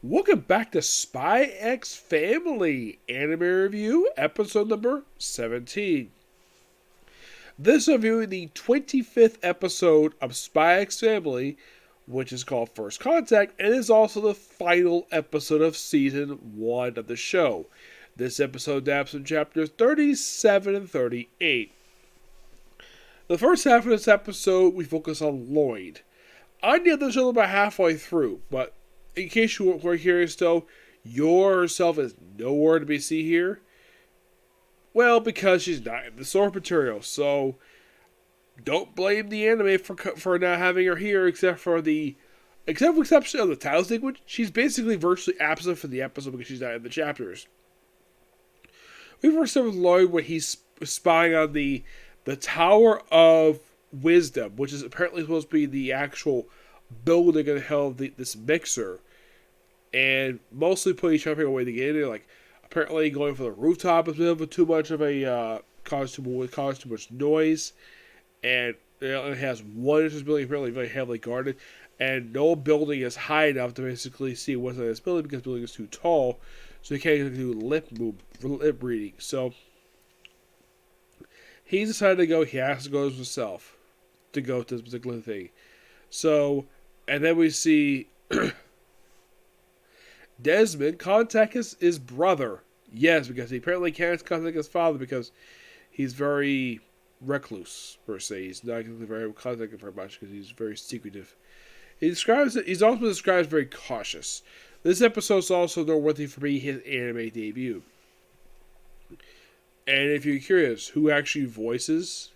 Welcome back to Spy X Family Anime Review, episode number 17. This is reviewing the 25th episode of Spy X Family, which is called First Contact, and is also the final episode of season 1 of the show. This episode adapts from chapters 37 and 38. The first half of this episode, we focus on Lloyd. Anya the show about halfway through, but in case you were curious though, yourself is nowhere to be seen here. Well, because she's not in the source material, so don't blame the anime for not having her here, except for exception of the title sequence. She's basically virtually absent from the episode because she's not in the chapters. We first start with Lloyd when he's spying on the Tower of Wisdom, which is apparently supposed to be the actual building that held this mixer, and mostly trying to figure out a way to get in there. Like, apparently going for the rooftop is a bit of too much of a cause too much noise, and it has one entrance building apparently very heavily guarded, and no building is high enough to basically see what's in this building because the building is too tall, so you can't do lip reading. So he decided to go. He has to go himself to go to this particular thing. So, and then we see Desmond contact his brother. Yes, because he apparently can't contact his father because he's very recluse, per se. He's not very contacted very much because he's very secretive. He's also described as very cautious. This episode is also noteworthy for me his anime debut. And if you're curious, who actually voices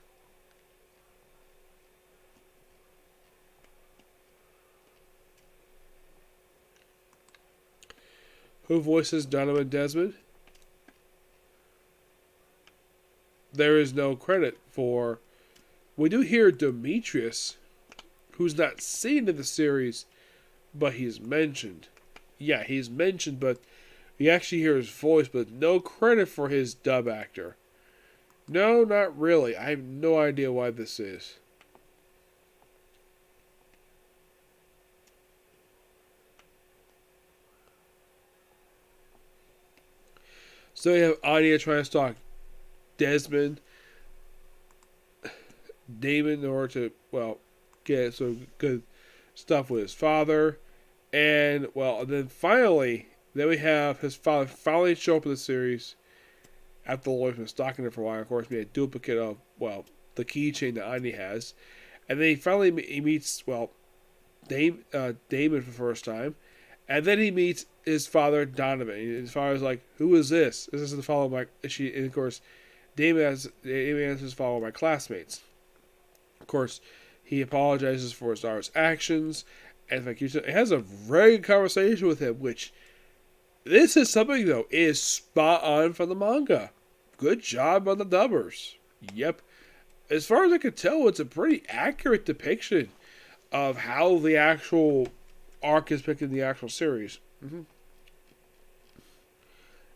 Donovan Desmond? There is no credit for. We do hear Demetrius, who's not seen in the series, but he's mentioned. Yeah, he's mentioned, but we actually hear his voice, but no credit for his dub actor. No, not really. I have no idea why this is. So we have Anya trying to stalk Desmond, Damon, in order to, get some good stuff with his father. And, then finally, we have his father finally show up in the series after Lloyd's been stalking him for a while. Of course, made a duplicate of, the keychain that Anya has. And then he meets, Damon for the first time. And then he meets his father, Donovan. His father's like, "Who is this?" This is the father of my. And of course, Damon answers, "Follow my classmates." Of course, he apologizes for his daughter's actions, and it has a very good conversation with him. Which this is something though is spot on from the manga. Good job on the dubbers. Yep. As far as I can tell, it's a pretty accurate depiction of how the actual arc is picked in the actual series. Mm-hmm.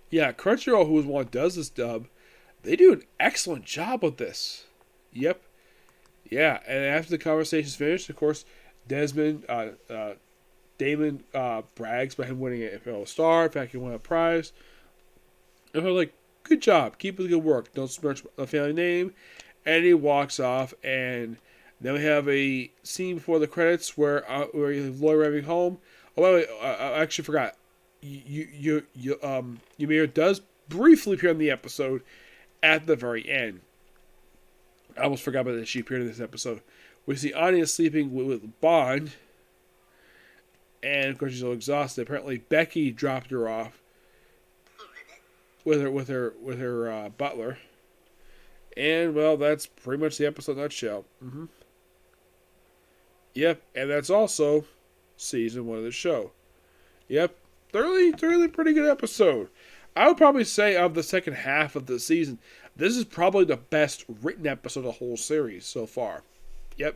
Yeah, Crunchyroll, who is one does this dub, they do an excellent job with this. Yep. Yeah, and after the conversation's finished, of course, Damon brags about him winning a fellow star. In fact, he won a prize. And I'm like, "Good job, keep up the good work. Don't smirch the family name." And he walks off, and then we have a scene before the credits where you have Lloyd arriving home. Oh, wait, I actually forgot. Ymir does briefly appear in the episode at the very end. I almost forgot about that she appeared in this episode. We see Anya sleeping with Bond, and of course she's so exhausted. Apparently Becky dropped her off with her butler, and that's pretty much the episode in a nutshell. Mm-hmm. Yep, and that's also season 1 of the show. Yep, thoroughly pretty good episode. I would probably say of the second half of the season, this is probably the best written episode of the whole series so far. Yep.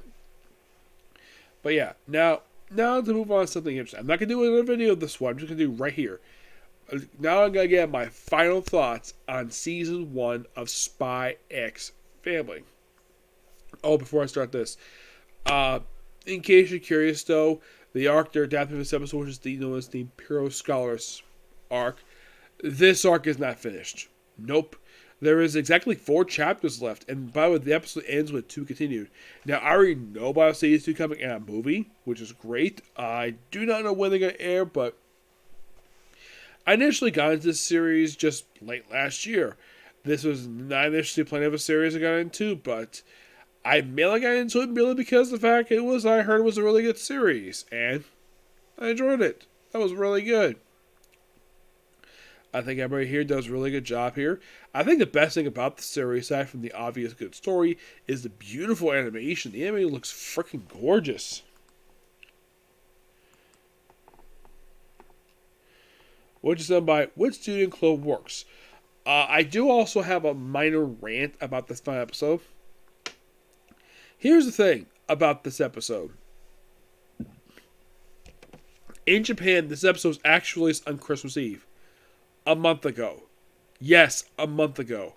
But yeah, now to move on to something interesting. I'm not going to do another video of this one. I'm just going to do right here. Now I'm going to get my final thoughts on Season 1 of Spy X Family. Oh, before I start this, in case you're curious though, the arc they're adapting this episode, which is the Imperial Scholars arc. This arc is not finished. Nope. There is exactly 4 chapters left, and by the way, the episode ends with 2 continued. Now, I already know about season 2 coming in a movie, which is great. I do not know when they're going to air, but I initially got into this series just late last year. This was not initially planned of a series I got into, but I mainly got into it merely because of the fact I heard it was a really good series, and I enjoyed it. That was really good. I think everybody here does a really good job here. I think the best thing about the series, aside from the obvious good story, is the beautiful animation. The animation looks freaking gorgeous. Which is done by Wood Studio and Clove Works. I do also have a minor rant about this final episode. Here's the thing about this episode. In Japan, this episode was actually released on Christmas Eve. A month ago. Yes, a month ago.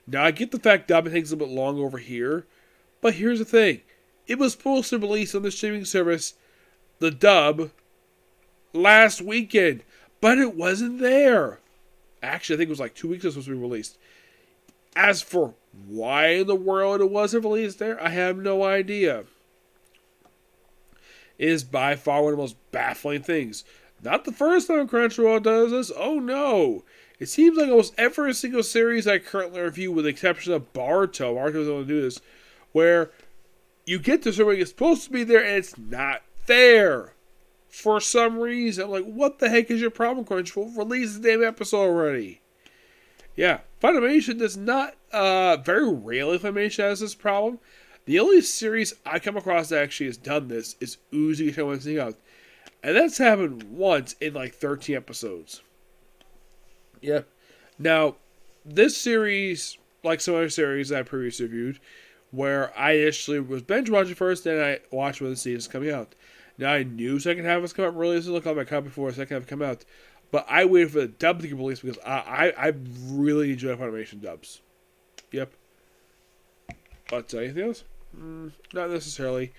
Now, I get the fact dubbing takes a bit long over here, but here's the thing. It was supposed to release on the streaming service, the dub, last weekend, but it wasn't there. Actually, I think it was like 2 weeks ago it was supposed to be released. As for why in the world it wasn't released there, I have no idea. It is by far one of the most baffling things. Not the first time Crunchyroll does this. Oh no! It seems like almost every single series I currently review, with the exception of Boruto doesn't want to do this, where you get to something it's supposed to be there and it's not there. For some reason. I'm like, what the heck is your problem, Crunchyroll? Release the damn episode already. Yeah, Funimation does not, very rarely Funimation has this problem. The only series I come across that actually has done this is Uzi Tomoe Out. And that's happened once in like 13 episodes. Yeah. Now, this series, like some other series that I previously reviewed, where I initially was binge watching first, then I watched when the season's coming out. Now, I knew second half was coming out really soon. Look on my copy before the second half come out. But I waited for the dub to get released because I really enjoy Funimation dubs. Yep. But anything else? Not necessarily.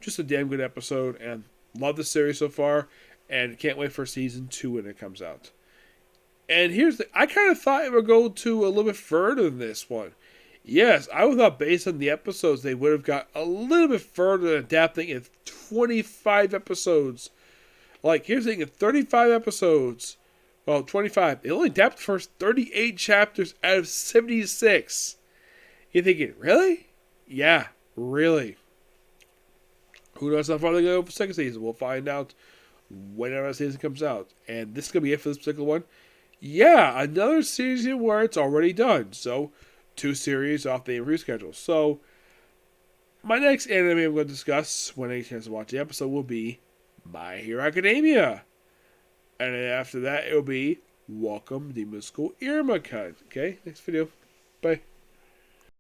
Just a damn good episode, and love the series so far, and can't wait for season 2 when it comes out. And here's the... I kind of thought it would go to a little bit further than this one. Yes, I would thought based on the episodes, they would have got a little bit further than adapting in 25 episodes. Like, here's the thing, in 35 episodes, well, 25, they only adapted the first 38 chapters out of 76. You're thinking, really? Yeah, really. Who knows how far they go for the second season? We'll find out whenever that season comes out. And this is going to be it for this particular one. Yeah, another season where it's already done. So, 2 series off the review schedule. So, my next anime I'm going to discuss when I get a chance to watch the episode will be My Hero Academia. And then after that, it will be Welcome Demon School Iruma-kun. Okay, next video. Bye.